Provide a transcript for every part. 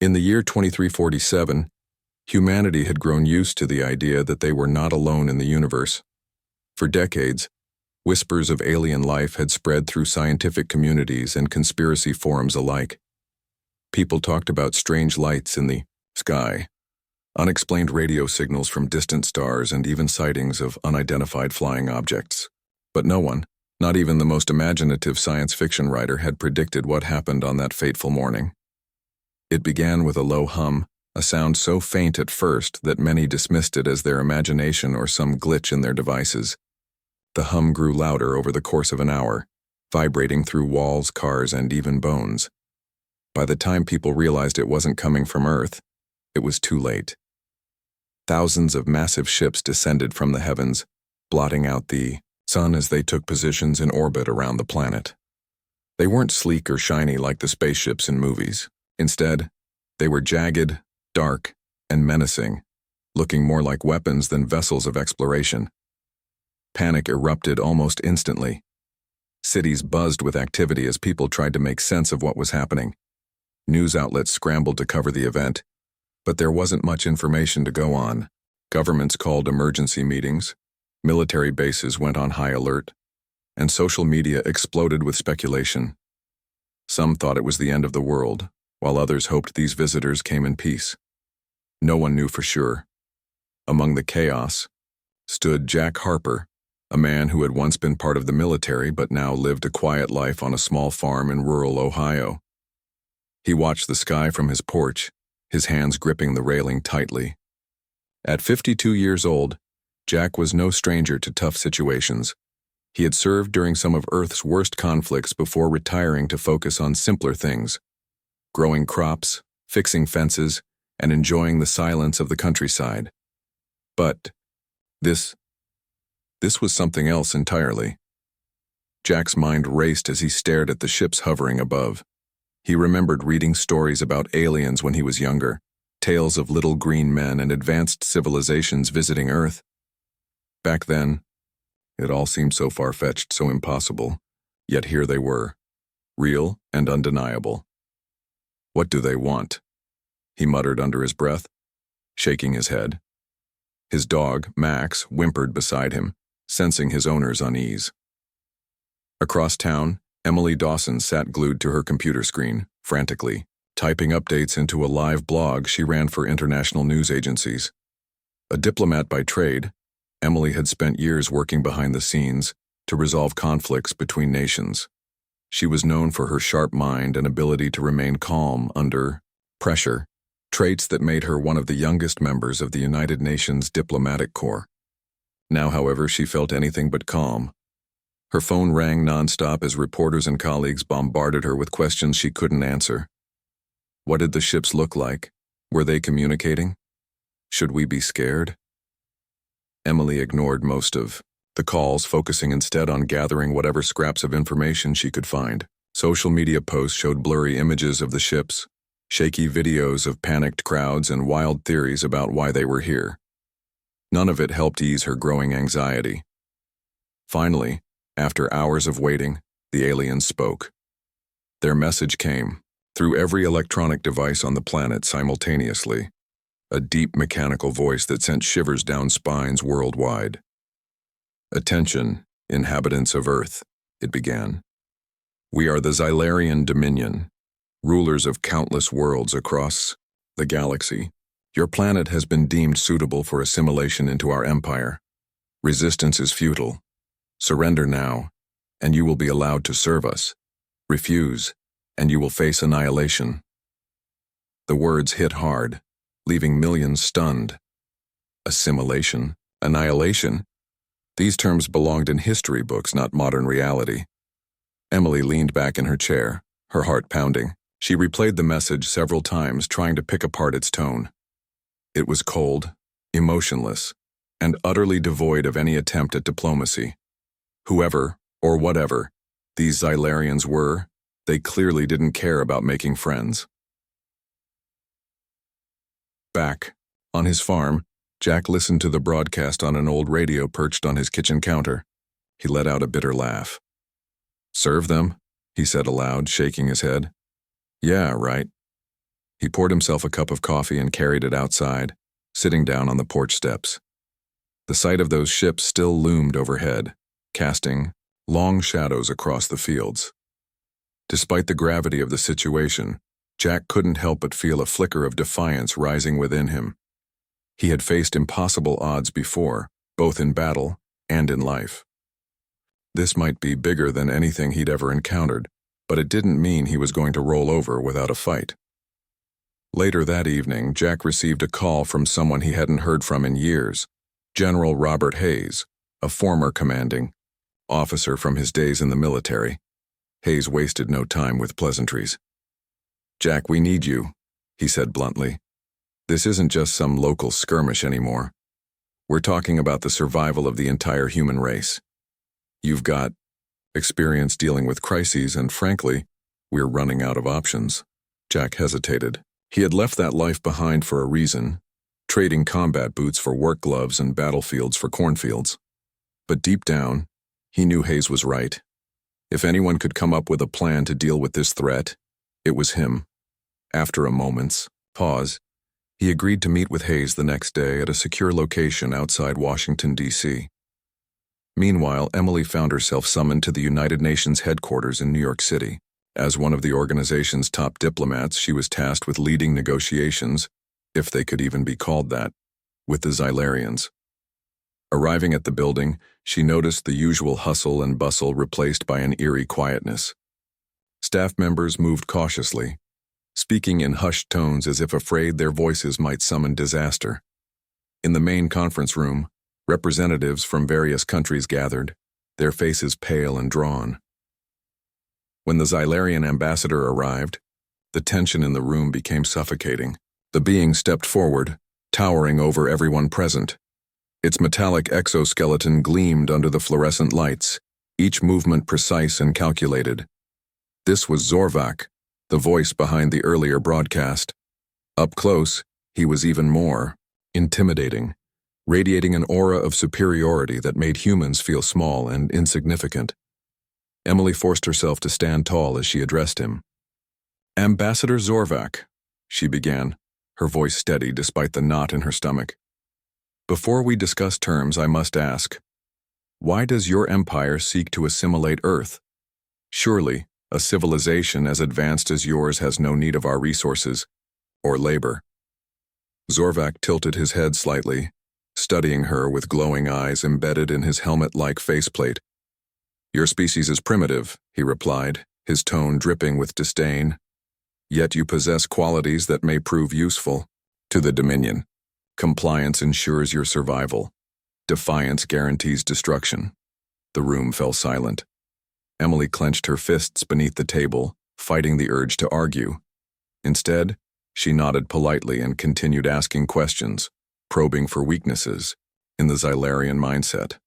In the year 2347, humanity had grown used to the idea that they were not alone in the universe. For decades, whispers of alien life had spread through scientific communities and conspiracy forums alike. People talked about strange lights in the sky, unexplained radio signals from distant stars, and even sightings of unidentified flying objects. But no one, not even the most imaginative science fiction writer, had predicted what happened on that fateful morning. It began with a low hum, a sound so faint at first that many dismissed it as their imagination or some glitch in their devices. The hum grew louder over the course of an hour, vibrating through walls, cars, and even bones. By the time people realized it wasn't coming from Earth, it was too late. Thousands of massive ships descended from the heavens, blotting out the sun as they took positions in orbit around the planet. They weren't sleek or shiny like the spaceships in movies. Instead, they were jagged, dark, and menacing, looking more like weapons than vessels of exploration. Panic erupted almost instantly. Cities buzzed with activity as people tried to make sense of what was happening. News outlets scrambled to cover the event, but there wasn't much information to go on. Governments called emergency meetings, military bases went on high alert, and social media exploded with speculation. Some thought it was the end of the world, while others hoped these visitors came in peace. No one knew for sure. Among the chaos stood Jack Harper, a man who had once been part of the military but now lived a quiet life on a small farm in rural Ohio. He watched the sky from his porch, his hands gripping the railing tightly. At 52 years old, Jack was no stranger to tough situations. He had served during some of Earth's worst conflicts before retiring to focus on simpler things: growing crops, fixing fences, and enjoying the silence of the countryside. But this was something else entirely. Jack's mind raced as he stared at the ships hovering above. He remembered reading stories about aliens when he was younger, tales of little green men and advanced civilizations visiting Earth. Back then, it all seemed so far-fetched, so impossible, yet here they were, real and undeniable. "What do they want?" he muttered under his breath, shaking his head. His dog, Max, whimpered beside him, sensing his owner's unease. Across town, Emily Dawson sat glued to her computer screen, frantically, typing updates into a live blog she ran for international news agencies. A diplomat by trade, Emily had spent years working behind the scenes to resolve conflicts between nations. She was known for her sharp mind and ability to remain calm under pressure, traits that made her one of the youngest members of the United Nations Diplomatic Corps. Now, however, she felt anything but calm. Her phone rang nonstop as reporters and colleagues bombarded her with questions she couldn't answer. What did the ships look like? Were they communicating? Should we be scared? Emily ignored most of the calls, focusing instead on gathering whatever scraps of information she could find. Social media posts showed blurry images of the ships, shaky videos of panicked crowds, and wild theories about why they were here. None of it helped ease her growing anxiety. Finally, after hours of waiting, the aliens spoke. Their message came through every electronic device on the planet simultaneously, a deep mechanical voice that sent shivers down spines worldwide. "Attention, inhabitants of Earth," it began. "We are the Xylarian Dominion, rulers of countless worlds across the galaxy. Your planet has been deemed suitable for assimilation into our empire. Resistance is futile. Surrender now, and you will be allowed to serve us. Refuse, and you will face annihilation." The words hit hard, leaving millions stunned. Assimilation, annihilation. These terms belonged in history books, not modern reality. Emily leaned back in her chair, her heart pounding. She replayed the message several times, trying to pick apart its tone. It was cold, emotionless, and utterly devoid of any attempt at diplomacy. Whoever, or whatever, these Xylarians were, they clearly didn't care about making friends. Back on his farm, Jack listened to the broadcast on an old radio perched on his kitchen counter. He let out a bitter laugh. "Serve them?" he said aloud, shaking his head. "Yeah, right. He poured himself a cup of coffee and carried it outside, sitting down on the porch steps. The sight of those ships still loomed overhead, casting long shadows across the fields. Despite the gravity of the situation, Jack couldn't help but feel a flicker of defiance rising within him. He had faced impossible odds before, both in battle and in life. This might be bigger than anything he'd ever encountered, but it didn't mean he was going to roll over without a fight. Later that evening, Jack received a call from someone he hadn't heard from in years, General Robert Hayes, a former commanding officer from his days in the military. Hayes wasted no time with pleasantries. "Jack, we need you," he said bluntly. "This isn't just some local skirmish anymore. We're talking about the survival of the entire human race. You've got experience dealing with crises, and frankly, we're running out of options." Jack hesitated. He had left that life behind for a reason, trading combat boots for work gloves and battlefields for cornfields. But deep down, he knew Hayes was right. If anyone could come up with a plan to deal with this threat, it was him. After a moment's pause, he agreed to meet with Hayes the next day at a secure location outside Washington, D.C. Meanwhile, Emily found herself summoned to the United Nations headquarters in New York City. As one of the organization's top diplomats, she was tasked with leading negotiations, if they could even be called that, with the Xylarians. Arriving at the building, she noticed the usual hustle and bustle replaced by an eerie quietness. Staff members moved cautiously, speaking in hushed tones as if afraid their voices might summon disaster. In the main conference room, representatives from various countries gathered, their faces pale and drawn. When the Xylarian ambassador arrived, the tension in the room became suffocating. The being stepped forward, towering over everyone present. Its metallic exoskeleton gleamed under the fluorescent lights, each movement precise and calculated. This was Zorvak, the voice behind the earlier broadcast. Up close, he was even more intimidating, radiating an aura of superiority that made humans feel small and insignificant. Emily forced herself to stand tall as she addressed him. "Ambassador Zorvak," she began, her voice steady despite the knot in her stomach. "Before we discuss terms, I must ask, why does your empire seek to assimilate Earth? Surely, a civilization as advanced as yours has no need of our resources or labor." Zorvak tilted his head slightly, studying her with glowing eyes embedded in his helmet-like faceplate. "Your species is primitive," he replied, his tone dripping with disdain. "Yet you possess qualities that may prove useful to the Dominion. Compliance ensures your survival. Defiance guarantees destruction." The room fell silent. Emily clenched her fists beneath the table, fighting the urge to argue. Instead, she nodded politely and continued asking questions, probing for weaknesses in the Xylarian mindset.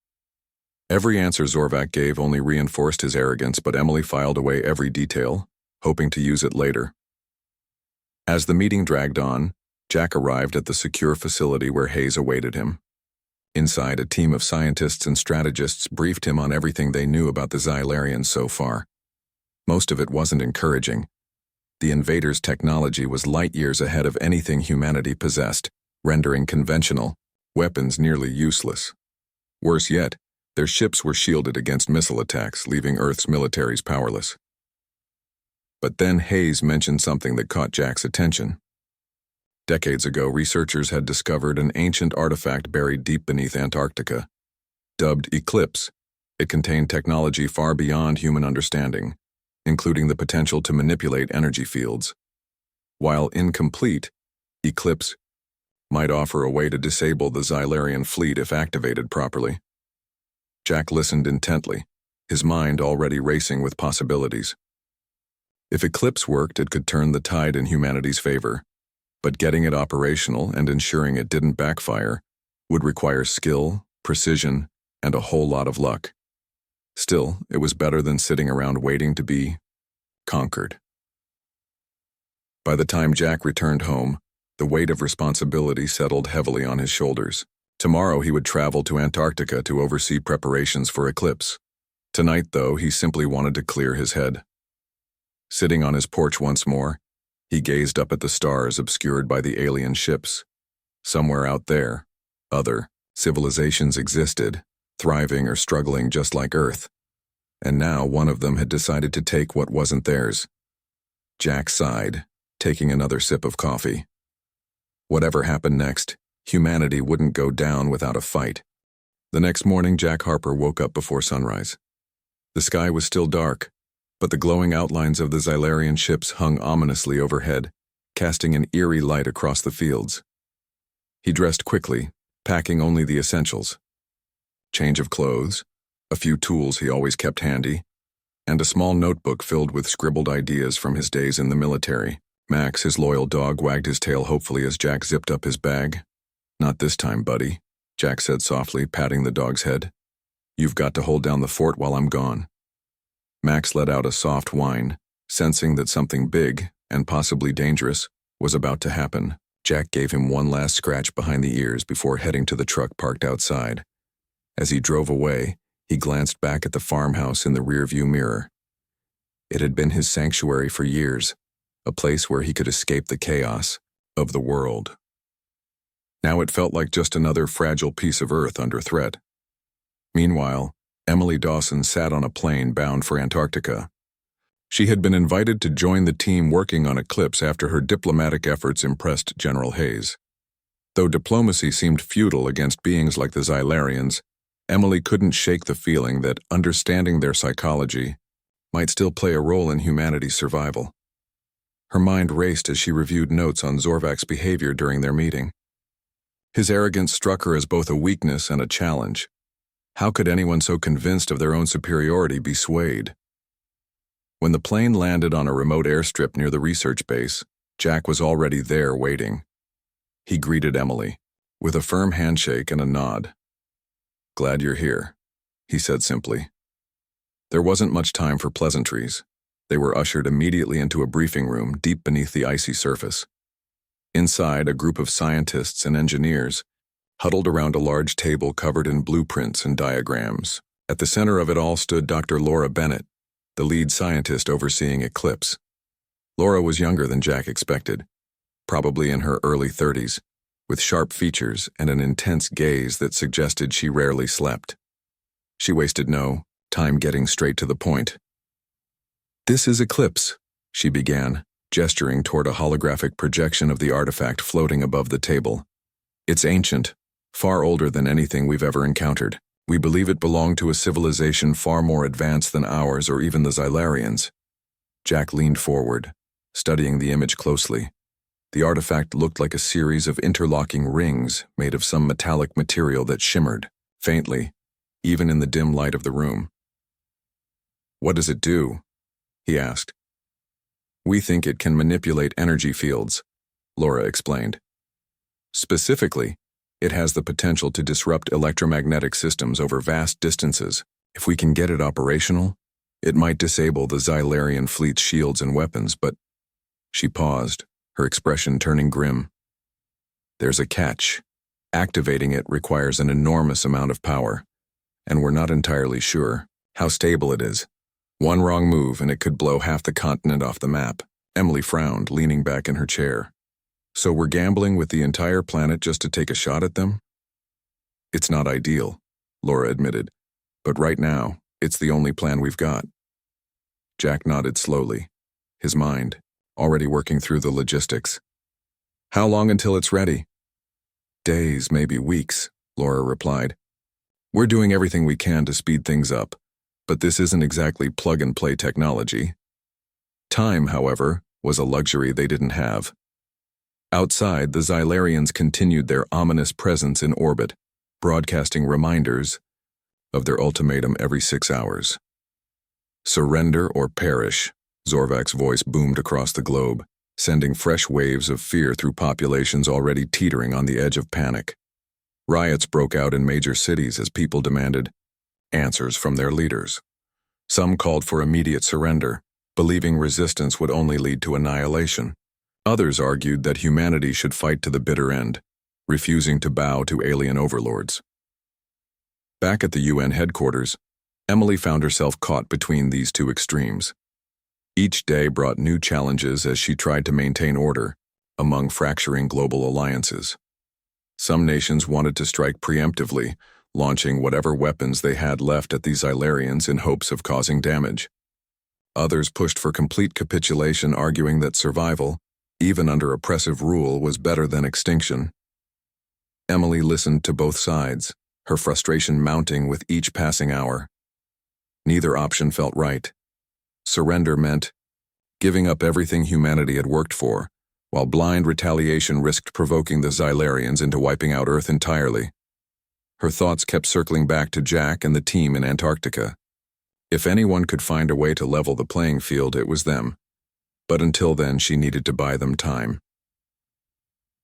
Every answer Zorvak gave only reinforced his arrogance, but Emily filed away every detail, hoping to use it later. As the meeting dragged on, Jack arrived at the secure facility where Hayes awaited him. Inside, a team of scientists and strategists briefed him on everything they knew about the Xylarians so far. Most of it wasn't encouraging. The invaders' technology was light years ahead of anything humanity possessed, rendering conventional weapons nearly useless. Worse yet, their ships were shielded against missile attacks, leaving Earth's militaries powerless. But then Hayes mentioned something that caught Jack's attention. Decades ago, researchers had discovered an ancient artifact buried deep beneath Antarctica. Dubbed Eclipse, it contained technology far beyond human understanding, including the potential to manipulate energy fields. While incomplete, Eclipse might offer a way to disable the Xylarian fleet if activated properly. Jack listened intently, his mind already racing with possibilities. If Eclipse worked, it could turn the tide in humanity's favor. But getting it operational and ensuring it didn't backfire would require skill, precision, and a whole lot of luck. Still, it was better than sitting around waiting to be conquered. By the time Jack returned home, the weight of responsibility settled heavily on his shoulders. Tomorrow he would travel to Antarctica to oversee preparations for Eclipse. Tonight, though, he simply wanted to clear his head. Sitting on his porch once more, He gazed up at the stars obscured by the alien ships. Somewhere out there, other civilizations existed, thriving or struggling just like Earth. And now one of them had decided to take what wasn't theirs. Jack sighed, taking another sip of coffee. Whatever happened next, humanity wouldn't go down without a fight. The next morning, Jack Harper woke up before sunrise. The sky was still dark, but the glowing outlines of the Xylarian ships hung ominously overhead, casting an eerie light across the fields. He dressed quickly, packing only the essentials. Change of clothes, a few tools he always kept handy, and a small notebook filled with scribbled ideas from his days in the military. Max, his loyal dog, wagged his tail hopefully as Jack zipped up his bag. "Not this time, buddy," Jack said softly, patting the dog's head. "You've got to hold down the fort while I'm gone." Max let out a soft whine, sensing that something big, and possibly dangerous, was about to happen. Jack gave him one last scratch behind the ears before heading to the truck parked outside. As he drove away, he glanced back at the farmhouse in the rearview mirror. It had been his sanctuary for years, a place where he could escape the chaos of the world. Now it felt like just another fragile piece of Earth under threat. Meanwhile, Emily Dawson sat on a plane bound for Antarctica. She had been invited to join the team working on Eclipse after her diplomatic efforts impressed General Hayes. Though diplomacy seemed futile against beings like the Xylarians, Emily couldn't shake the feeling that understanding their psychology might still play a role in humanity's survival. Her mind raced as she reviewed notes on Zorvak's behavior during their meeting. His arrogance struck her as both a weakness and a challenge. How could anyone so convinced of their own superiority be swayed? When the plane landed on a remote airstrip near the research base, Jack was already there waiting. He greeted Emily with a firm handshake and a nod. "Glad you're here," he said simply. There wasn't much time for pleasantries. They were ushered immediately into a briefing room deep beneath the icy surface. Inside, a group of scientists and engineers huddled around a large table covered in blueprints and diagrams. At the center of it all stood Dr. Laura Bennett, the lead scientist overseeing Eclipse. Laura was younger than Jack expected, probably in her early 30s, with sharp features and an intense gaze that suggested she rarely slept. She wasted no time getting straight to the point. "This is Eclipse," she began, gesturing toward a holographic projection of the artifact floating above the table. "It's ancient, far older than anything we've ever encountered. We believe it belonged to a civilization far more advanced than ours or even the Xylarians." Jack leaned forward, studying the image closely. The artifact looked like a series of interlocking rings made of some metallic material that shimmered, faintly, even in the dim light of the room. "What does it do?" he asked. "We think it can manipulate energy fields," Laura explained. "Specifically, it has the potential to disrupt electromagnetic systems over vast distances. If we can get it operational, it might disable the Xylarian fleet's shields and weapons, but—" She paused, her expression turning grim. "There's a catch. Activating it requires an enormous amount of power, and we're not entirely sure how stable it is. One wrong move and it could blow half the continent off the map." Emily frowned, leaning back in her chair. "So we're gambling with the entire planet just to take a shot at them?" "It's not ideal," Laura admitted, "but right now, it's the only plan we've got." Jack nodded slowly, his mind already working through the logistics. "How long until it's ready?" "Days, maybe weeks," Laura replied. "We're doing everything we can to speed things up, but this isn't exactly plug-and-play technology." Time, however, was a luxury they didn't have. Outside, the Xylarians continued their ominous presence in orbit, broadcasting reminders of their ultimatum every 6 hours. "Surrender or perish," Zorvak's voice boomed across the globe, sending fresh waves of fear through populations already teetering on the edge of panic. Riots broke out in major cities as people demanded answers from their leaders. Some called for immediate surrender, believing resistance would only lead to annihilation. Others argued that humanity should fight to the bitter end, refusing to bow to alien overlords. Back at the UN headquarters, Emily found herself caught between these two extremes. Each day brought new challenges as she tried to maintain order among fracturing global alliances. Some nations wanted to strike preemptively, launching whatever weapons they had left at the Xylarians in hopes of causing damage. Others pushed for complete capitulation, arguing that survival, even under oppressive rule, was better than extinction. Emily listened to both sides, her frustration mounting with each passing hour. Neither option felt right. Surrender meant giving up everything humanity had worked for, while blind retaliation risked provoking the Xylarians into wiping out Earth entirely. Her thoughts kept circling back to Jack and the team in Antarctica. If anyone could find a way to level the playing field, it was them. But until then, she needed to buy them time.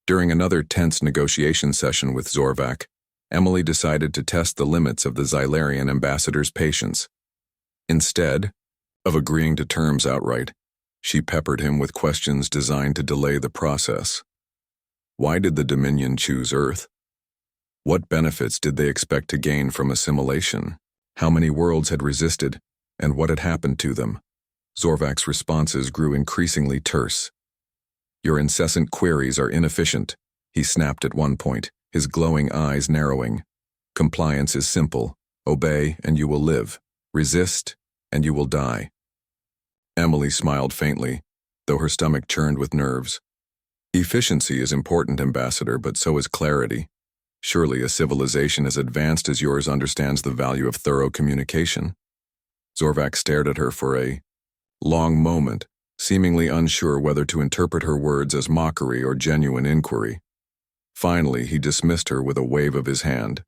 During another tense negotiation session with Zorvac, Emily decided to test the limits of the Xylarian ambassador's patience. Instead of agreeing to terms outright, she peppered him with questions designed to delay the process. Why did the Dominion choose Earth? What benefits did they expect to gain from assimilation? How many worlds had resisted, and what had happened to them? Zorvac's responses grew increasingly terse. Your incessant queries are inefficient, he snapped at one point, his glowing eyes narrowing. Compliance is simple. Obey and you will live. Resist and you will die. Emily smiled faintly, though her stomach churned with nerves. Efficiency is important, Ambassador, but so is clarity. Surely a civilization as advanced as yours understands the value of thorough communication. Zorvac stared at her for a long moment, seemingly unsure whether to interpret her words as mockery or genuine inquiry. Finally, he dismissed her with a wave of his hand.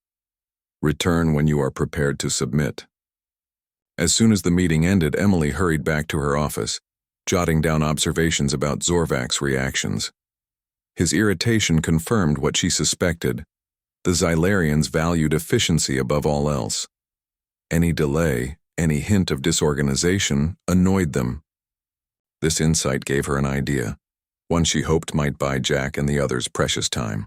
Return when you are prepared to submit. As soon as the meeting ended, Emily hurried back to her office, jotting down observations about Zorvac's reactions. His irritation confirmed what she suspected. The Xylarians valued efficiency above all else. Any delay, any hint of disorganization, annoyed them. This insight gave her an idea, one she hoped might buy Jack and the others precious time.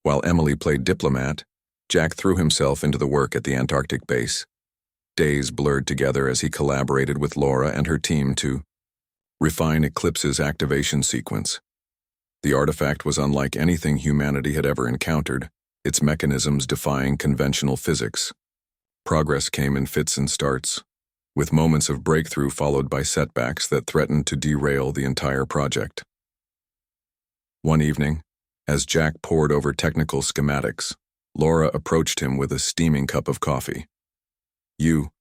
While Emily played diplomat, Jack threw himself into the work at the Antarctic base. Days blurred together as he collaborated with Laura and her team to refine Eclipse's activation sequence. The artifact was unlike anything humanity had ever encountered, its mechanisms defying conventional physics. Progress came in fits and starts, with moments of breakthrough followed by setbacks that threatened to derail the entire project. One evening, as Jack pored over technical schematics, Laura approached him with a steaming cup of coffee. You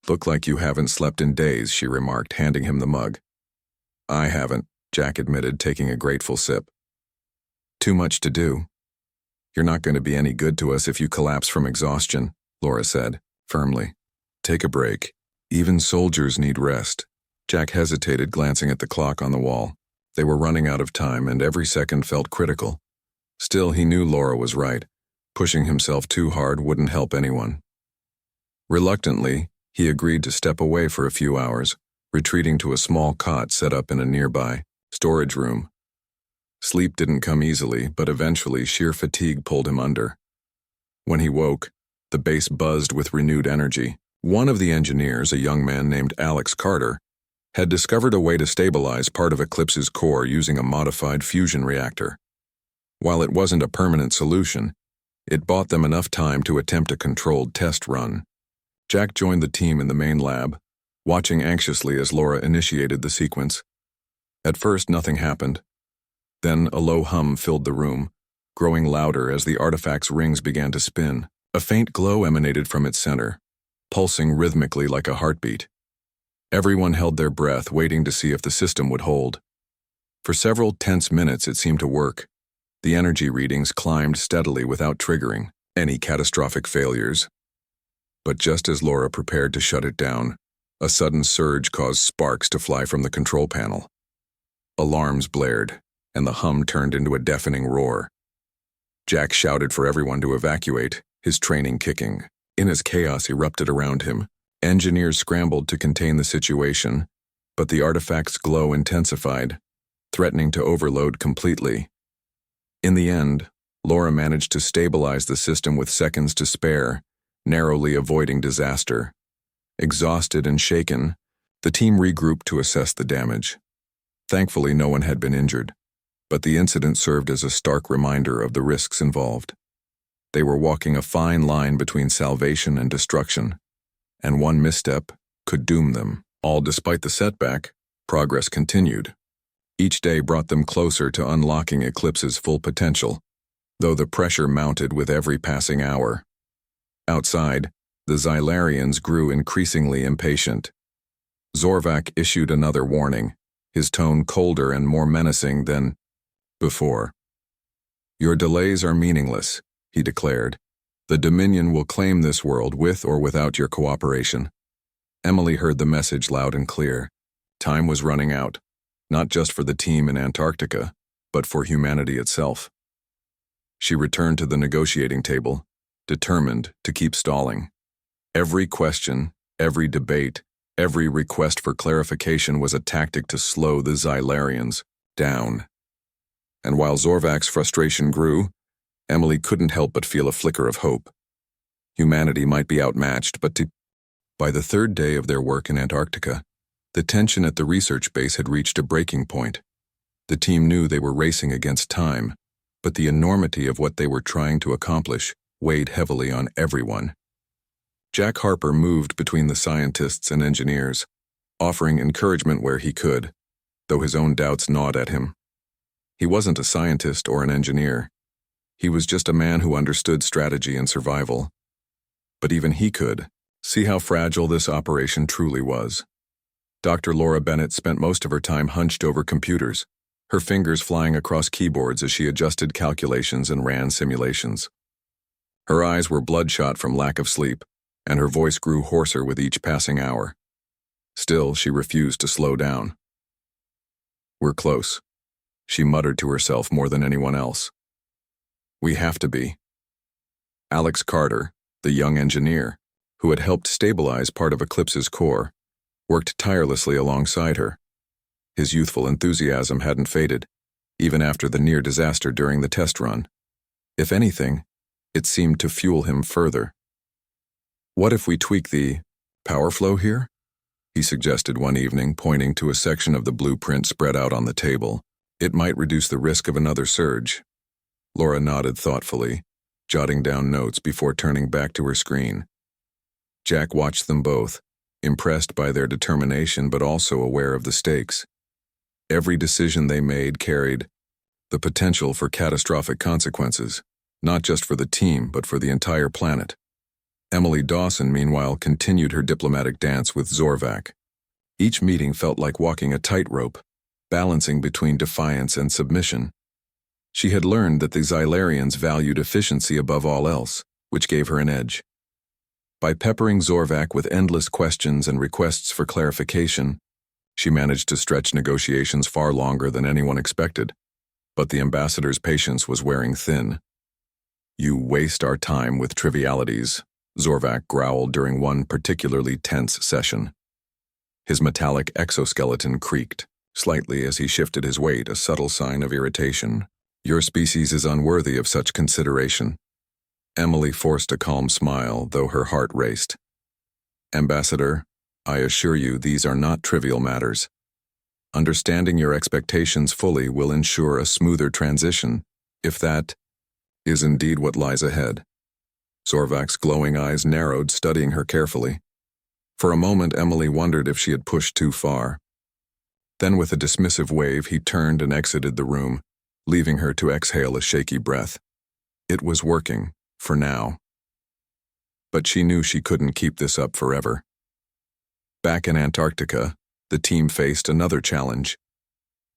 look like you haven't slept in days, she remarked, handing him the mug. I haven't, Jack admitted, taking a grateful sip. Too much to do. You're not going to be any good to us if you collapse from exhaustion, Laura said, firmly. Take a break. Even soldiers need rest. Jack hesitated, glancing at the clock on the wall. They were running out of time, and every second felt critical. Still, he knew Laura was right. Pushing himself too hard wouldn't help anyone. Reluctantly, he agreed to step away for a few hours, retreating to a small cot set up in a nearby storage room. Sleep didn't come easily, but eventually sheer fatigue pulled him under. When he woke, the base buzzed with renewed energy. One of the engineers, a young man named Alex Carter, had discovered a way to stabilize part of Eclipse's core using a modified fusion reactor. While it wasn't a permanent solution, it bought them enough time to attempt a controlled test run. Jack joined the team in the main lab, watching anxiously as Laura initiated the sequence. At first, nothing happened. Then a low hum filled the room, growing louder as the artifact's rings began to spin. A faint glow emanated from its center, pulsing rhythmically like a heartbeat. Everyone held their breath, waiting to see if the system would hold. For several tense minutes, it seemed to work. The energy readings climbed steadily without triggering any catastrophic failures. But just as Laura prepared to shut it down, a sudden surge caused sparks to fly from the control panel. Alarms blared, and the hum turned into a deafening roar. Jack shouted for everyone to evacuate, his training kicking. In as chaos erupted around him, engineers scrambled to contain the situation, but the artifact's glow intensified, threatening to overload completely. In the end, Laura managed to stabilize the system with seconds to spare, narrowly avoiding disaster. Exhausted and shaken, The team regrouped to assess the damage. Thankfully, no one had been injured, but the incident served as a stark reminder of the risks involved. They were walking a fine line between salvation and destruction, and one misstep could doom them. All despite the setback, progress continued. Each day brought them closer to unlocking Eclipse's full potential, though the pressure mounted with every passing hour. Outside, the Xylarians grew increasingly impatient. Zorvac issued another warning, his tone colder and more menacing than before. "Your delays are meaningless," he declared. "The Dominion will claim this world with or without your cooperation." Emily heard the message loud and clear. Time was running out, not just for the team in Antarctica, but for humanity itself. She returned to the negotiating table, determined to keep stalling. Every question, every debate, every request for clarification was a tactic to slow the Xylarians down. And while Zorvac's frustration grew, Emily couldn't help but feel a flicker of hope. Humanity might be outmatched, but by the third day of their work in Antarctica, the tension at the research base had reached a breaking point. The team knew they were racing against time, but the enormity of what they were trying to accomplish weighed heavily on everyone. Jack Harper moved between the scientists and engineers, offering encouragement where he could, though his own doubts gnawed at him. He wasn't a scientist or an engineer. He was just a man who understood strategy and survival. But even he could see how fragile this operation truly was. Dr. Laura Bennett spent most of her time hunched over computers, her fingers flying across keyboards as she adjusted calculations and ran simulations. Her eyes were bloodshot from lack of sleep, and her voice grew hoarser with each passing hour. Still, she refused to slow down. "We're close," she muttered to herself more than anyone else. "We have to be." Alex Carter, the young engineer, who had helped stabilize part of Eclipse's core, worked tirelessly alongside her. His youthful enthusiasm hadn't faded, even after the near disaster during the test run. If anything, it seemed to fuel him further. "What if we tweak the power flow here?" he suggested one evening, pointing to a section of the blueprint spread out on the table. "It might reduce the risk of another surge." Laura nodded thoughtfully, jotting down notes before turning back to her screen. Jack watched them both, impressed by their determination but also aware of the stakes. Every decision they made carried the potential for catastrophic consequences, not just for the team but for the entire planet. Emily Dawson, meanwhile, continued her diplomatic dance with Zorvac. Each meeting felt like walking a tightrope, balancing between defiance and submission. She had learned that the Xylarians valued efficiency above all else, which gave her an edge. By peppering Zorvac with endless questions and requests for clarification, she managed to stretch negotiations far longer than anyone expected. But the ambassador's patience was wearing thin. "You waste our time with trivialities," Zorvac growled during one particularly tense session. His metallic exoskeleton creaked slightly as he shifted his weight, a subtle sign of irritation. "Your species is unworthy of such consideration." Emily forced a calm smile, though her heart raced. "Ambassador, I assure you these are not trivial matters. Understanding your expectations fully will ensure a smoother transition, if that is indeed what lies ahead." Zorvac's glowing eyes narrowed, studying her carefully. For a moment, Emily wondered if she had pushed too far. Then with a dismissive wave, he turned and exited the room, leaving her to exhale a shaky breath. It was working, for now. But she knew she couldn't keep this up forever. Back in Antarctica, the team faced another challenge.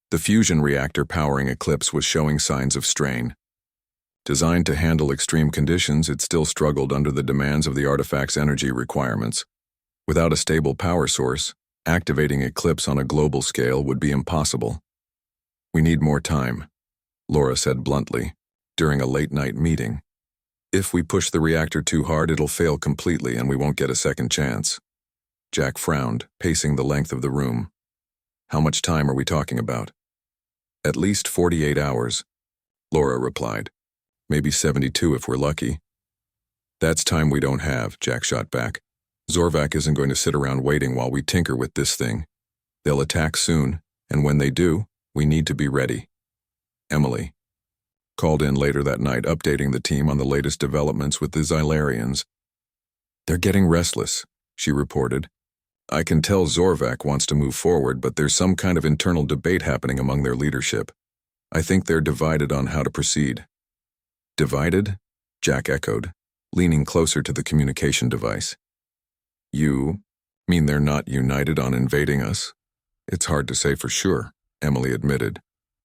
The fusion reactor powering Eclipse was showing signs of strain. Designed to handle extreme conditions, it still struggled under the demands of the artifact's energy requirements. Without a stable power source, activating Eclipse on a global scale would be impossible. "We need more time," Laura said bluntly, during a late-night meeting. "If we push the reactor too hard, it'll fail completely and we won't get a second chance." Jack frowned, pacing the length of the room. "How much time are we talking about?" "At least 48 hours, Laura replied. "Maybe 72 if we're lucky." "That's time we don't have," Jack shot back. Zorvac isn't going to sit around waiting while we tinker with this thing. They'll attack soon, and when they do, we need to be ready. Emily called in later that night, updating the team on the latest developments with the Xylarians. They're getting restless, she reported. I can tell Zorvac wants to move forward, but there's some kind of internal debate happening among their leadership. I think they're divided on how to proceed. Divided? Jack echoed, leaning closer to the communication device. You mean they're not united on invading us? It's hard to say for sure, Emily admitted.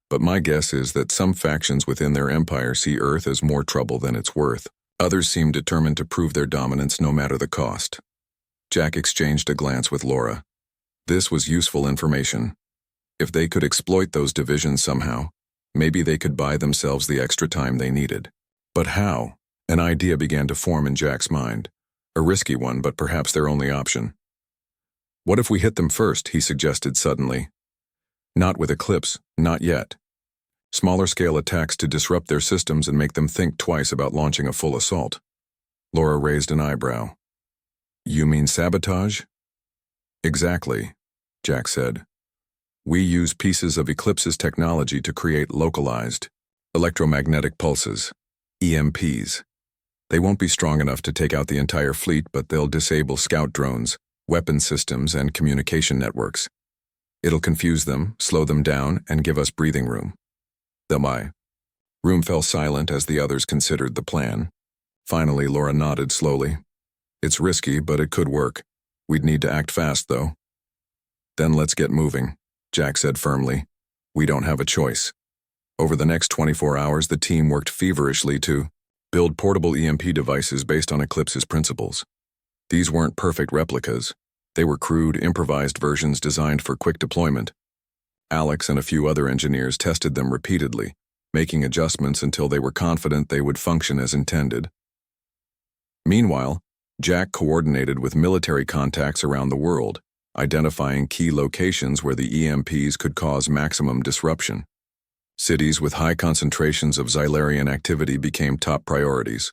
But my guess is that some factions within their empire see Earth as more trouble than it's worth. Others seem determined to prove their dominance no matter the cost. Jack exchanged a glance with Laura. This was useful information. If they could exploit those divisions somehow, maybe they could buy themselves the extra time they needed. But how? An idea began to form in Jack's mind. A risky one, but perhaps their only option. What if we hit them first, he suggested suddenly. Not with Eclipse, not yet. Smaller-scale attacks to disrupt their systems and make them think twice about launching a full assault. Laura raised an eyebrow. You mean sabotage? Exactly, Jack said. We use pieces of Eclipse's technology to create localized electromagnetic pulses, EMPs. They won't be strong enough to take out the entire fleet, but they'll disable scout drones, weapon systems, and communication networks. It'll confuse them, slow them down, and give us breathing room. The room fell silent as the others considered the plan. Finally, Laura nodded slowly. It's risky, but it could work. We'd need to act fast, though. Then let's get moving, Jack said firmly. We don't have a choice. Over the next 24 hours, the team worked feverishly to build portable EMP devices based on Eclipse's principles. These weren't perfect replicas. They were crude, improvised versions designed for quick deployment. Alex and a few other engineers tested them repeatedly, making adjustments until they were confident they would function as intended. Meanwhile, Jack coordinated with military contacts around the world, identifying key locations where the EMPs could cause maximum disruption. Cities with high concentrations of Xylarian activity became top priorities.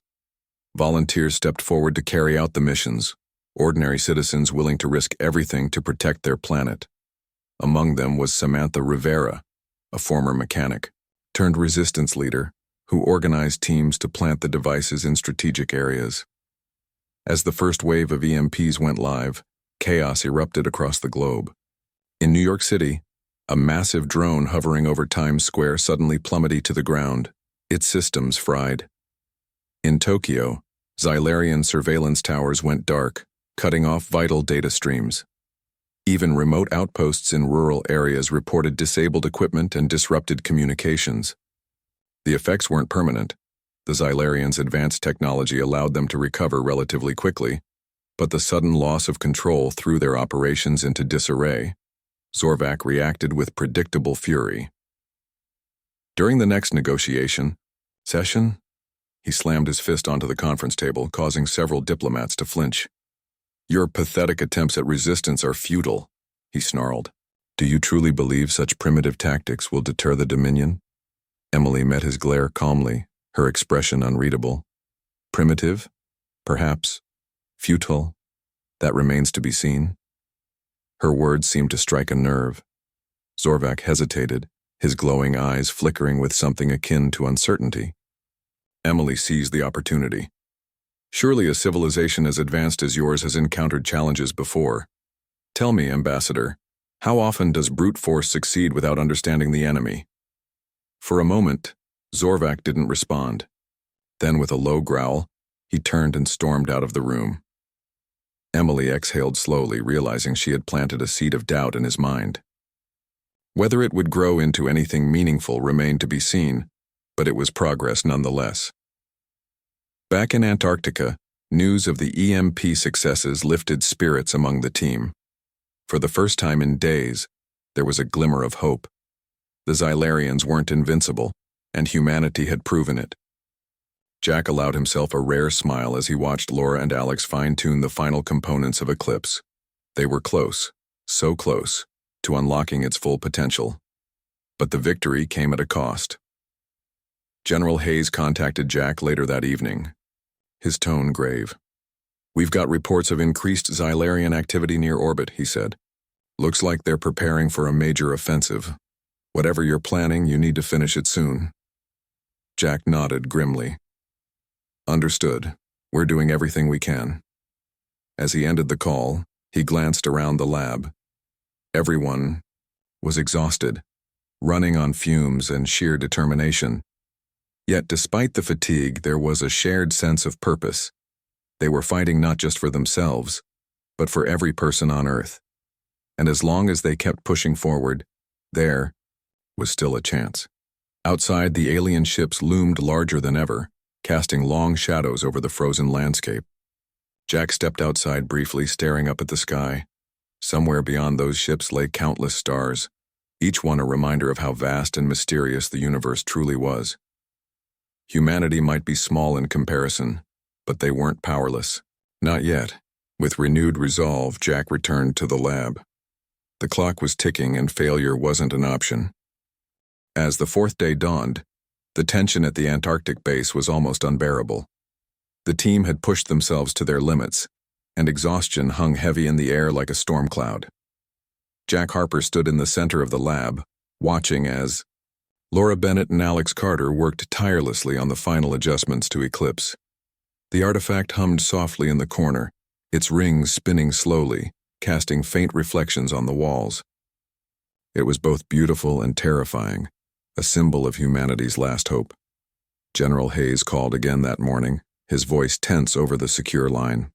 Volunteers stepped forward to carry out the missions, ordinary citizens willing to risk everything to protect their planet. Among them was Samantha Rivera, a former mechanic, turned resistance leader, who organized teams to plant the devices in strategic areas. As the first wave of EMPs went live, chaos erupted across the globe. In New York City, a massive drone hovering over Times Square suddenly plummeted to the ground, its systems fried. In Tokyo, Xylarian surveillance towers went dark, cutting off vital data streams. Even remote outposts in rural areas reported disabled equipment and disrupted communications. The effects weren't permanent. The Xylarians' advanced technology allowed them to recover relatively quickly, but the sudden loss of control threw their operations into disarray. Zorvac reacted with predictable fury. During the next negotiation session, he slammed his fist onto the conference table, causing several diplomats to flinch. Your pathetic attempts at resistance are futile, he snarled. Do you truly believe such primitive tactics will deter the Dominion? Emily met his glare calmly, her expression unreadable. Primitive? Perhaps. Futile? That remains to be seen. Her words seemed to strike a nerve. Zorvac hesitated, his glowing eyes flickering with something akin to uncertainty. Emily seized the opportunity. Surely a civilization as advanced as yours has encountered challenges before. Tell me, Ambassador, how often does brute force succeed without understanding the enemy? For a moment, Zorvac didn't respond. Then, with a low growl, he turned and stormed out of the room. Emily exhaled slowly, realizing she had planted a seed of doubt in his mind. Whether it would grow into anything meaningful remained to be seen, but it was progress nonetheless. Back in Antarctica, news of the EMP successes lifted spirits among the team. For the first time in days, there was a glimmer of hope. The Xylarians weren't invincible, and humanity had proven it. Jack allowed himself a rare smile as he watched Laura and Alex fine-tune the final components of Eclipse. They were close, so close, to unlocking its full potential. But the victory came at a cost. General Hayes contacted Jack later that evening, his tone grave. We've got reports of increased Xylarian activity near orbit, he said. Looks like they're preparing for a major offensive. Whatever you're planning, you need to finish it soon. Jack nodded grimly. Understood. We're doing everything we can. As he ended the call, he glanced around the lab. Everyone was exhausted, running on fumes and sheer determination. Yet despite the fatigue, there was a shared sense of purpose. They were fighting not just for themselves, but for every person on Earth. And as long as they kept pushing forward, there was still a chance. Outside, the alien ships loomed larger than ever, casting long shadows over the frozen landscape. Jack stepped outside briefly, staring up at the sky. Somewhere beyond those ships lay countless stars, each one a reminder of how vast and mysterious the universe truly was. Humanity might be small in comparison, but they weren't powerless. Not yet. With renewed resolve, Jack returned to the lab. The clock was ticking and failure wasn't an option. As the fourth day dawned, the tension at the Antarctic base was almost unbearable. The team had pushed themselves to their limits, and exhaustion hung heavy in the air like a storm cloud. Jack Harper stood in the center of the lab, watching as Laura Bennett and Alex Carter worked tirelessly on the final adjustments to Eclipse. The artifact hummed softly in the corner, its rings spinning slowly, casting faint reflections on the walls. It was both beautiful and terrifying, a symbol of humanity's last hope. General Hayes called again that morning, his voice tense over the secure line.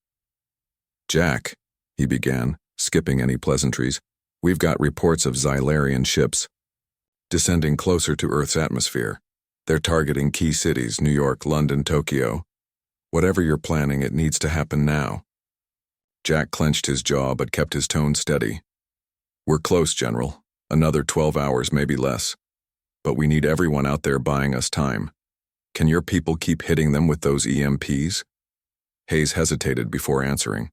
Jack, he began, skipping any pleasantries, we've got reports of Xylarian ships descending closer to Earth's atmosphere. They're targeting key cities, New York, London, Tokyo. Whatever you're planning, it needs to happen now. Jack clenched his jaw but kept his tone steady. We're close, General. Another 12 hours, maybe less. But we need everyone out there buying us time. Can your people keep hitting them with those EMPs? Hayes hesitated before answering.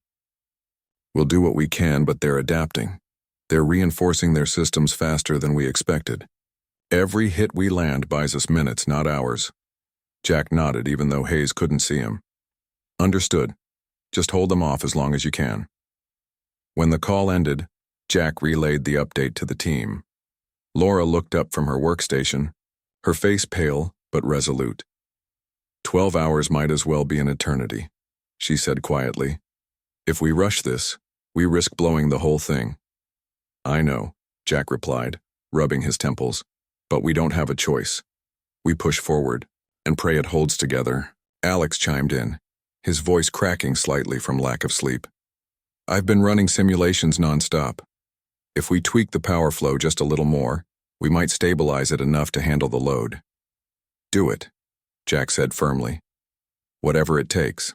We'll do what we can, but they're adapting. They're reinforcing their systems faster than we expected. Every hit we land buys us minutes, not hours. Jack nodded, even though Hayes couldn't see him. Understood. Just hold them off as long as you can. When the call ended, Jack relayed the update to the team. Laura looked up from her workstation, her face pale but resolute. 12 hours might as well be an eternity, she said quietly. If we rush this, we risk blowing the whole thing. I know, Jack replied, rubbing his temples, but we don't have a choice. We push forward and pray it holds together. Alex chimed in, his voice cracking slightly from lack of sleep. I've been running simulations nonstop. If we tweak the power flow just a little more, we might stabilize it enough to handle the load. Do it, Jack said firmly. Whatever it takes.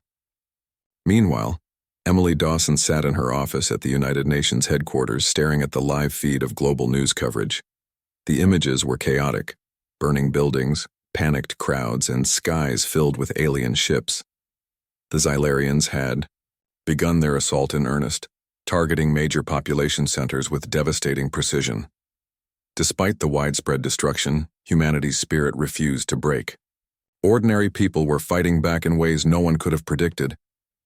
Meanwhile, Emily Dawson sat in her office at the United Nations headquarters staring at the live feed of global news coverage. The images were chaotic, burning buildings, panicked crowds, and skies filled with alien ships. The Xylarians had begun their assault in earnest, targeting major population centers with devastating precision. Despite the widespread destruction, humanity's spirit refused to break. Ordinary people were fighting back in ways no one could have predicted,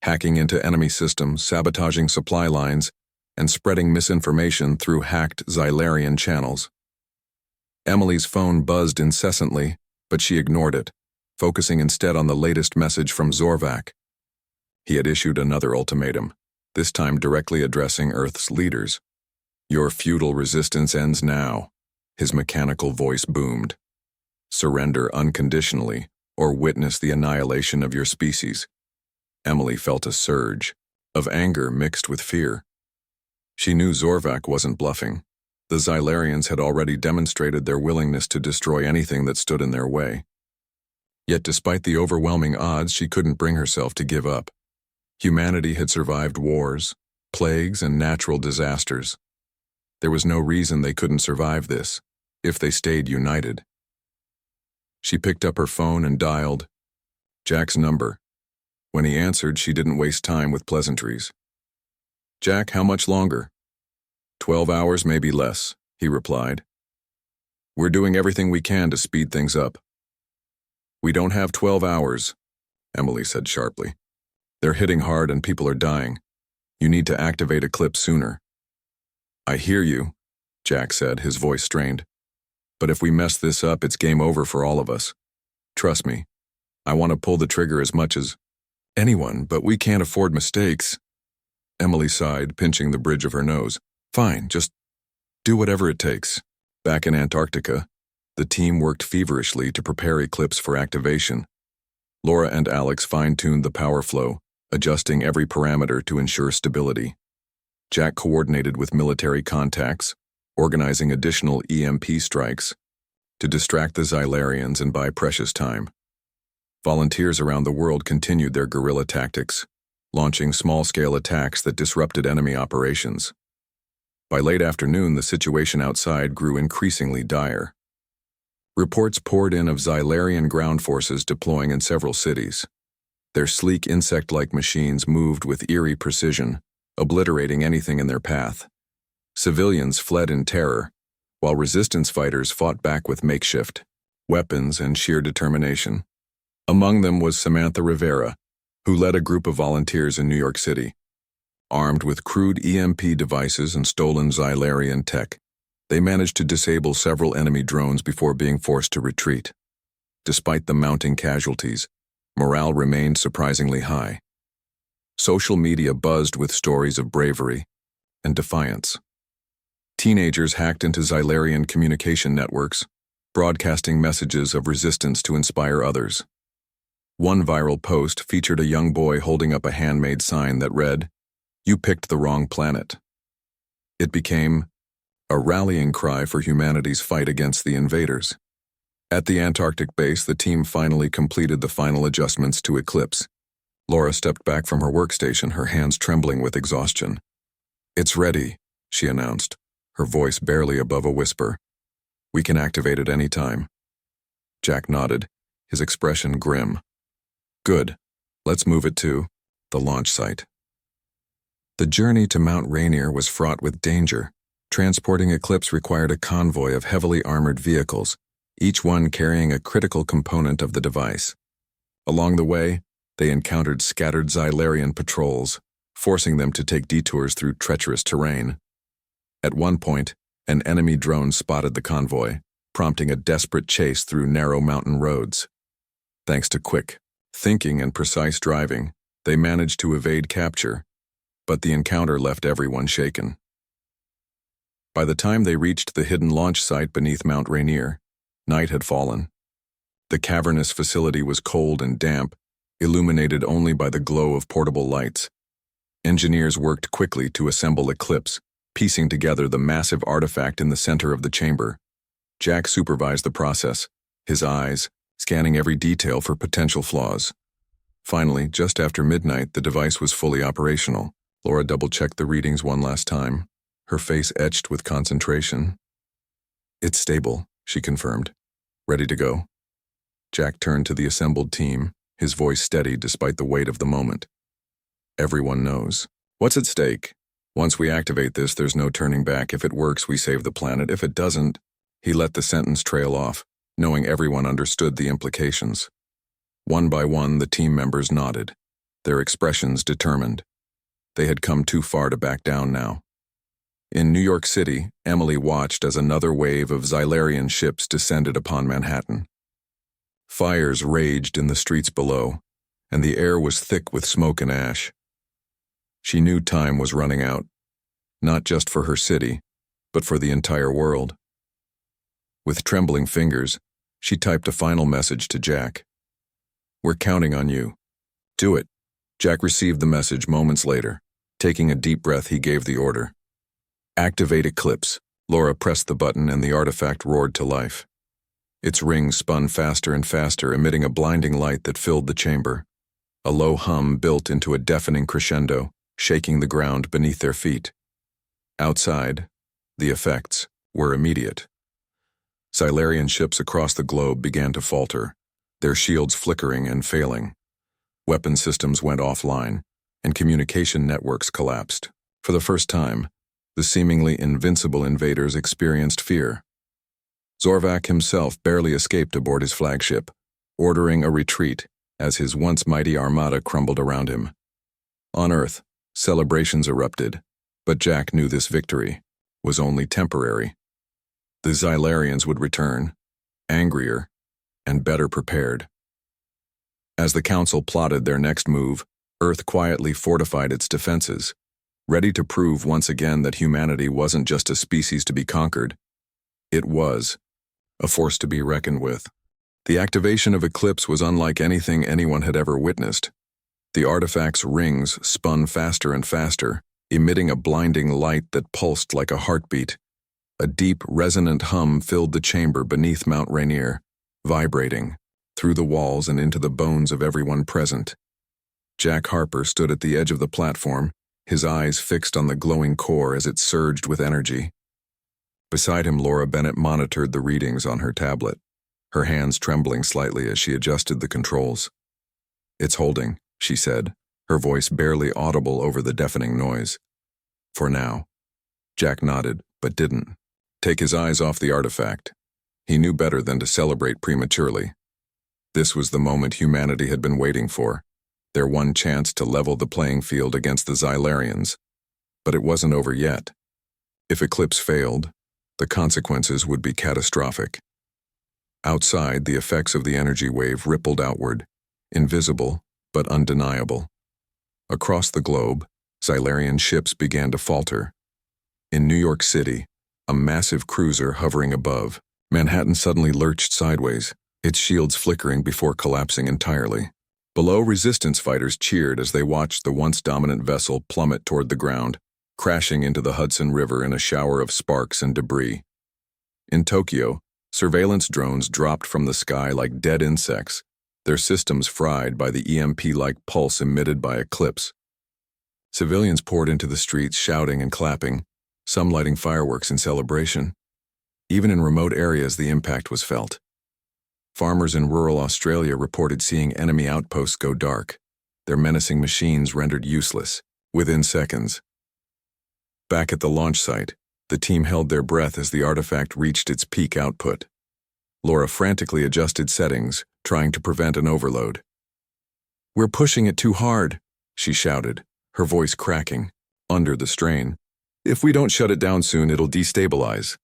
hacking into enemy systems, sabotaging supply lines, and spreading misinformation through hacked Xylarian channels. Emily's phone buzzed incessantly, but she ignored it, focusing instead on the latest message from Zorvac. He had issued another ultimatum, this time directly addressing Earth's leaders. Your futile resistance ends now, his mechanical voice boomed. Surrender unconditionally, or witness the annihilation of your species. Emily felt a surge of anger mixed with fear. She knew Zorvac wasn't bluffing. The Xylarians had already demonstrated their willingness to destroy anything that stood in their way. Yet despite the overwhelming odds, she couldn't bring herself to give up. Humanity had survived wars, plagues, and natural disasters. There was no reason they couldn't survive this, if they stayed united. She picked up her phone and dialed Jack's number. When he answered, she didn't waste time with pleasantries. Jack, how much longer? 12 hours, maybe less, he replied. We're doing everything we can to speed things up. We don't have 12 hours, Emily said sharply. They're hitting hard and people are dying. You need to activate Eclipse sooner." "I hear you," Jack said, his voice strained. "But if we mess this up, it's game over for all of us. Trust me, I want to pull the trigger as much as anyone, but we can't afford mistakes." Emily sighed, pinching the bridge of her nose. "Fine, just do whatever it takes." Back in Antarctica, the team worked feverishly to prepare Eclipse for activation. Laura and Alex fine-tuned the power flow, adjusting every parameter to ensure stability. Jack coordinated with military contacts, organizing additional EMP strikes to distract the Xylarians and buy precious time. Volunteers around the world continued their guerrilla tactics, launching small-scale attacks that disrupted enemy operations. By late afternoon, the situation outside grew increasingly dire. Reports poured in of Xylarian ground forces deploying in several cities. Their sleek insect-like machines moved with eerie precision, obliterating anything in their path. Civilians fled in terror, while resistance fighters fought back with makeshift weapons and sheer determination. Among them was Samantha Rivera, who led a group of volunteers in New York City. Armed with crude EMP devices and stolen Xylarian tech, they managed to disable several enemy drones before being forced to retreat. Despite the mounting casualties, morale remained surprisingly high. Social media buzzed with stories of bravery and defiance. Teenagers hacked into Xylarian communication networks, broadcasting messages of resistance to inspire others. One viral post featured a young boy holding up a handmade sign that read, "You picked the wrong planet." It became a rallying cry for humanity's fight against the invaders. At the Antarctic base, the team finally completed the final adjustments to Eclipse. Laura stepped back from her workstation, her hands trembling with exhaustion. "It's ready," she announced, her voice barely above a whisper. "We can activate it any time." Jack nodded, his expression grim. "Good. Let's move it to the launch site." The journey to Mount Rainier was fraught with danger. Transporting Eclipse required a convoy of heavily armored vehicles, each one carrying a critical component of the device. Along the way, they encountered scattered Xylarian patrols, forcing them to take detours through treacherous terrain. At one point, an enemy drone spotted the convoy, prompting a desperate chase through narrow mountain roads. Thanks to quick thinking and precise driving, they managed to evade capture, but the encounter left everyone shaken. By the time they reached the hidden launch site beneath Mount Rainier, night had fallen. The cavernous facility was cold and damp, illuminated only by the glow of portable lights. Engineers worked quickly to assemble Eclipse, piecing together the massive artifact in the center of the chamber. Jack supervised the process, his eyes scanning every detail for potential flaws. Finally, just after midnight, the device was fully operational. Laura double-checked the readings one last time, her face etched with concentration. "It's stable," she confirmed. "Ready to go." Jack turned to the assembled team, his voice steady despite the weight of the moment. "Everyone knows what's at stake. Once we activate this, there's no turning back. If it works, we save the planet. If it doesn't..." He let the sentence trail off, knowing everyone understood the implications. One by one, the team members nodded, their expressions determined. They had come too far to back down now. In New York City, Emily watched as another wave of Xylarian ships descended upon Manhattan. Fires raged in the streets below, and the air was thick with smoke and ash. She knew time was running out, not just for her city, but for the entire world. With trembling fingers, she typed a final message to Jack. "We're counting on you. Do it." Jack received the message moments later. Taking a deep breath, he gave the order. "Activate Eclipse." Laura pressed the button and the artifact roared to life. Its rings spun faster and faster, emitting a blinding light that filled the chamber. A low hum built into a deafening crescendo, shaking the ground beneath their feet. Outside, the effects were immediate. Xylarian ships across the globe began to falter, their shields flickering and failing. Weapon systems went offline, and communication networks collapsed. For the first time, the seemingly invincible invaders experienced fear. Zorvak himself barely escaped aboard his flagship, ordering a retreat as his once mighty armada crumbled around him. On Earth, celebrations erupted, but Jack knew this victory was only temporary. The Xylarians would return, angrier and better prepared. As the Council plotted their next move, Earth quietly fortified its defenses, ready to prove once again that humanity wasn't just a species to be conquered. It was a force to be reckoned with. The activation of Eclipse was unlike anything anyone had ever witnessed. The artifact's rings spun faster and faster, emitting a blinding light that pulsed like a heartbeat. A deep, resonant hum filled the chamber beneath Mount Rainier, vibrating through the walls and into the bones of everyone present. Jack Harper stood at the edge of the platform, his eyes fixed on the glowing core as it surged with energy. Beside him, Laura Bennett monitored the readings on her tablet, her hands trembling slightly as she adjusted the controls. "It's holding," she said, her voice barely audible over the deafening noise. "For now." Jack nodded, but didn't take his eyes off the artifact. He knew better than to celebrate prematurely. This was the moment humanity had been waiting for, their one chance to level the playing field against the Xylarians. But it wasn't over yet. If Eclipse failed, the consequences would be catastrophic. Outside, the effects of the energy wave rippled outward, invisible but undeniable. Across the globe, Xylarian ships began to falter. In New York City, a massive cruiser hovering above, Manhattan suddenly lurched sideways, its shields flickering before collapsing entirely. Below, resistance fighters cheered as they watched the once dominant vessel plummet toward the ground, crashing into the Hudson River in a shower of sparks and debris. In Tokyo, surveillance drones dropped from the sky like dead insects, their systems fried by the EMP-like pulse emitted by Eclipse. Civilians poured into the streets shouting and clapping, some lighting fireworks in celebration. Even in remote areas, the impact was felt. Farmers in rural Australia reported seeing enemy outposts go dark, their menacing machines rendered useless within seconds. Back at the launch site, the team held their breath as the artifact reached its peak output. Laura frantically adjusted settings, trying to prevent an overload. "We're pushing it too hard," she shouted, her voice cracking under the strain. "If we don't shut it down soon, it'll destabilize."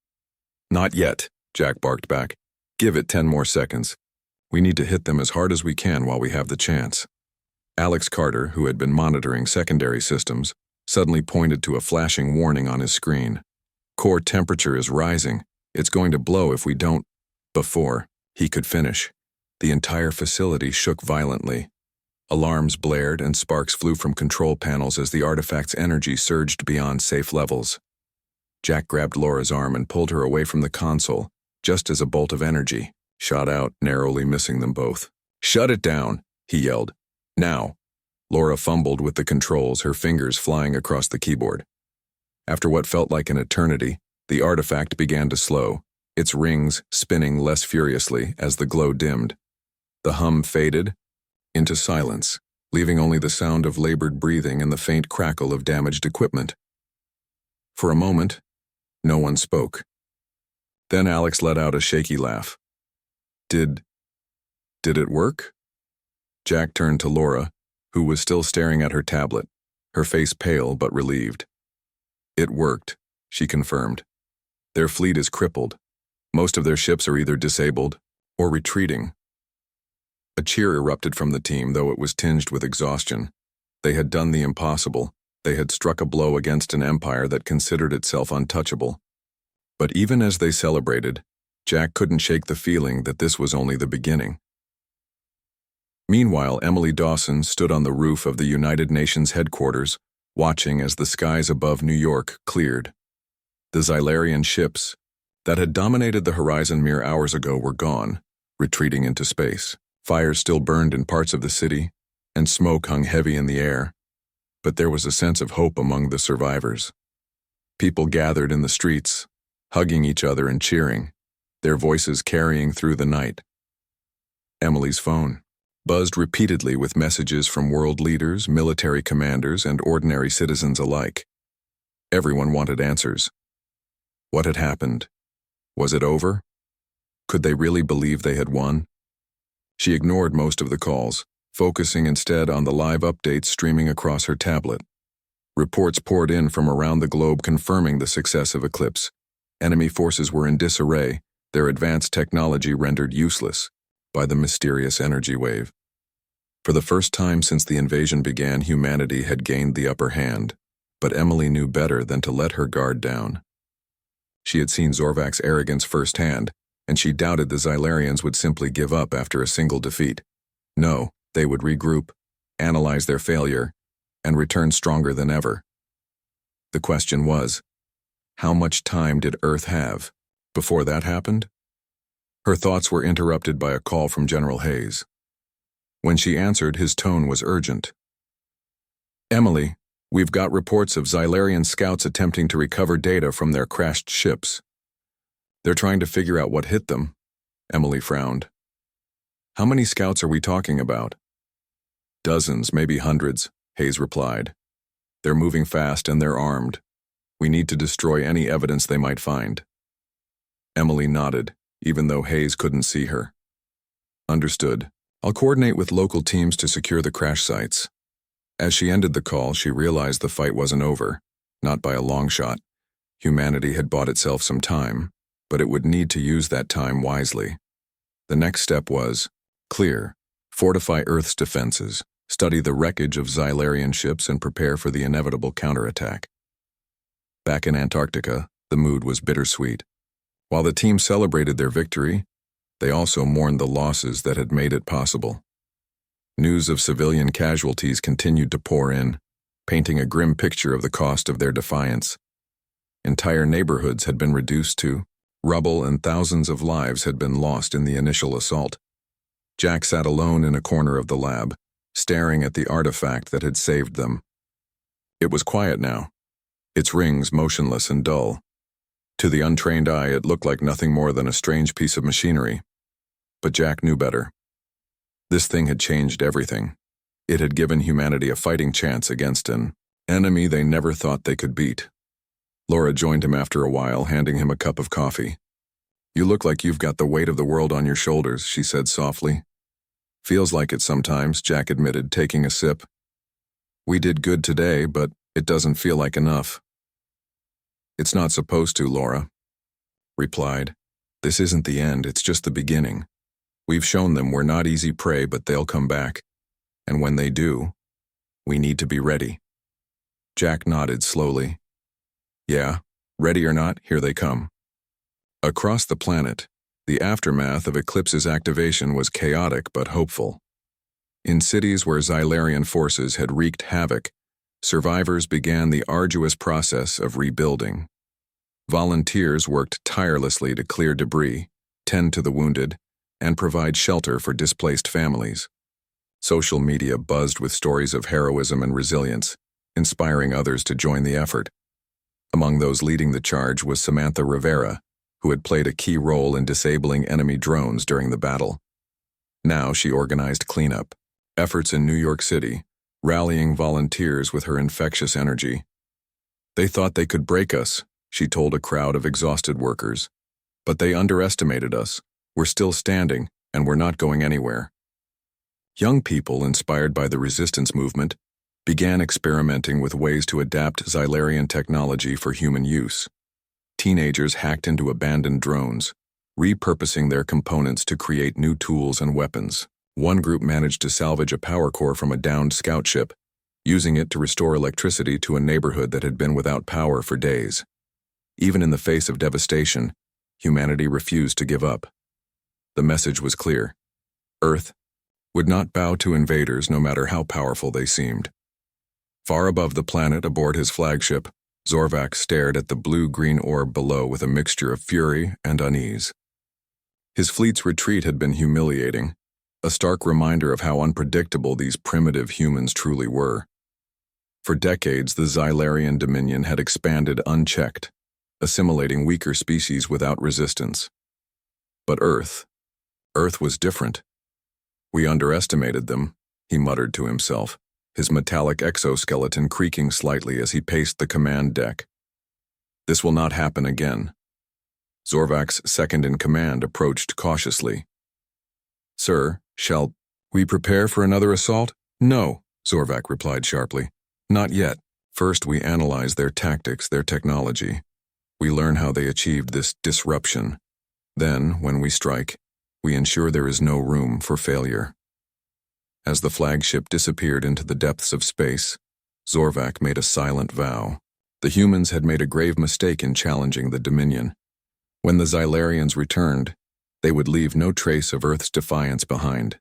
"Not yet," Jack barked back. "Give it 10 more seconds. We need to hit them as hard as we can while we have the chance." Alex Carter, who had been monitoring secondary systems, suddenly pointed to a flashing warning on his screen. "Core temperature is rising. It's going to blow if we don't." Before he could finish, the entire facility shook violently. Alarms blared and sparks flew from control panels as the artifact's energy surged beyond safe levels. Jack grabbed Laura's arm and pulled her away from the console, just as a bolt of energy shot out, narrowly missing them both. "Shut it down," he yelled. "Now." Laura fumbled with the controls, her fingers flying across the keyboard. After what felt like an eternity, the artifact began to slow, its rings spinning less furiously as the glow dimmed. The hum faded into silence, leaving only the sound of labored breathing and the faint crackle of damaged equipment. For a moment, no one spoke. Then Alex let out a shaky laugh. Did it work?" Jack turned to Laura, who was still staring at her tablet, her face pale but relieved. "It worked," she confirmed. "Their fleet is crippled. Most of their ships are either disabled or retreating." A cheer erupted from the team, though it was tinged with exhaustion. They had done the impossible. They had struck a blow against an empire that considered itself untouchable. But even as they celebrated, Jack couldn't shake the feeling that this was only the beginning. Meanwhile, Emily Dawson stood on the roof of the United Nations headquarters, watching as the skies above New York cleared. The Xylarian ships that had dominated the horizon mere hours ago were gone, retreating into space. Fires still burned in parts of the city, and smoke hung heavy in the air. But there was a sense of hope among the survivors. People gathered in the streets, hugging each other and cheering, their voices carrying through the night. Emily's phone buzzed repeatedly with messages from world leaders, military commanders, and ordinary citizens alike. Everyone wanted answers. What had happened? Was it over? Could they really believe they had won? She ignored most of the calls, focusing instead on the live updates streaming across her tablet. Reports poured in from around the globe confirming the success of Eclipse. Enemy forces were in disarray, their advanced technology rendered useless by the mysterious energy wave. For the first time since the invasion began, humanity had gained the upper hand, but Emily knew better than to let her guard down. She had seen Zorvak's arrogance firsthand, and she doubted the Xylarians would simply give up after a single defeat. No, they would regroup, analyze their failure, and return stronger than ever. The question was, how much time did Earth have before that happened? Her thoughts were interrupted by a call from General Hayes. When she answered, his tone was urgent. "Emily, we've got reports of Xylarian scouts attempting to recover data from their crashed ships. They're trying to figure out what hit them." Emily frowned. "How many scouts are we talking about?" "Dozens, maybe hundreds," Hayes replied. "They're moving fast and they're armed. We need to destroy any evidence they might find." Emily nodded, even though Hayes couldn't see her. "Understood. I'll coordinate with local teams to secure the crash sites." As she ended the call, she realized the fight wasn't over, not by a long shot. Humanity had bought itself some time, but it would need to use that time wisely. The next step was clear: fortify Earth's defenses, study the wreckage of Xylarian ships, and prepare for the inevitable counterattack. Back in Antarctica, the mood was bittersweet. While the team celebrated their victory, they also mourned the losses that had made it possible. News of civilian casualties continued to pour in, painting a grim picture of the cost of their defiance. Entire neighborhoods had been reduced to rubble, and thousands of lives had been lost in the initial assault. Jack sat alone in a corner of the lab, staring at the artifact that had saved them. It was quiet now, its rings motionless and dull. To the untrained eye, it looked like nothing more than a strange piece of machinery. But Jack knew better. This thing had changed everything. It had given humanity a fighting chance against an enemy they never thought they could beat. Laura joined him after a while, handing him a cup of coffee. "You look like you've got the weight of the world on your shoulders," she said softly. "Feels like it sometimes," Jack admitted, taking a sip. "We did good today, but it doesn't feel like enough." "It's not supposed to," Laura replied. "This isn't the end, it's just the beginning. We've shown them we're not easy prey, but they'll come back. And when they do, we need to be ready." Jack nodded slowly. "Yeah, ready or not, here they come." Across the planet, the aftermath of Eclipse's activation was chaotic but hopeful. In cities where Xylarian forces had wreaked havoc, survivors began the arduous process of rebuilding. Volunteers worked tirelessly to clear debris, tend to the wounded, and provide shelter for displaced families. Social media buzzed with stories of heroism and resilience, inspiring others to join the effort. Among those leading the charge was Samantha Rivera, who had played a key role in disabling enemy drones during the battle. Now she organized cleanup efforts in New York City, rallying volunteers with her infectious energy. "They thought they could break us," she told a crowd of exhausted workers. "But they underestimated us. We're still standing, and we're not going anywhere." Young people, inspired by the resistance movement, began experimenting with ways to adapt Xylarian technology for human use. Teenagers hacked into abandoned drones, repurposing their components to create new tools and weapons. One group managed to salvage a power core from a downed scout ship, using it to restore electricity to a neighborhood that had been without power for days. Even in the face of devastation, humanity refused to give up. The message was clear: Earth would not bow to invaders no matter how powerful they seemed. Far above the planet, aboard his flagship, Zorvak stared at the blue-green orb below with a mixture of fury and unease. His fleet's retreat had been humiliating, a stark reminder of how unpredictable these primitive humans truly were. For decades, the Xylarian dominion had expanded unchecked, assimilating weaker species without resistance. But Earth was different. "We underestimated them," he muttered to himself, his metallic exoskeleton creaking slightly as he paced the command deck. "This will not happen again." Zorvak's second-in-command approached cautiously. "Sir, shall We prepare for another assault? No, Zorvak replied sharply. Not yet. First, we analyze their tactics, their technology. We learn how they achieved this disruption. Then, when we strike, we ensure there is no room for failure. As the flagship disappeared into the depths of space, Zorvak made a silent vow. The humans had made a grave mistake in challenging the Dominion. When the Xylarians returned, they would leave no trace of Earth's defiance behind.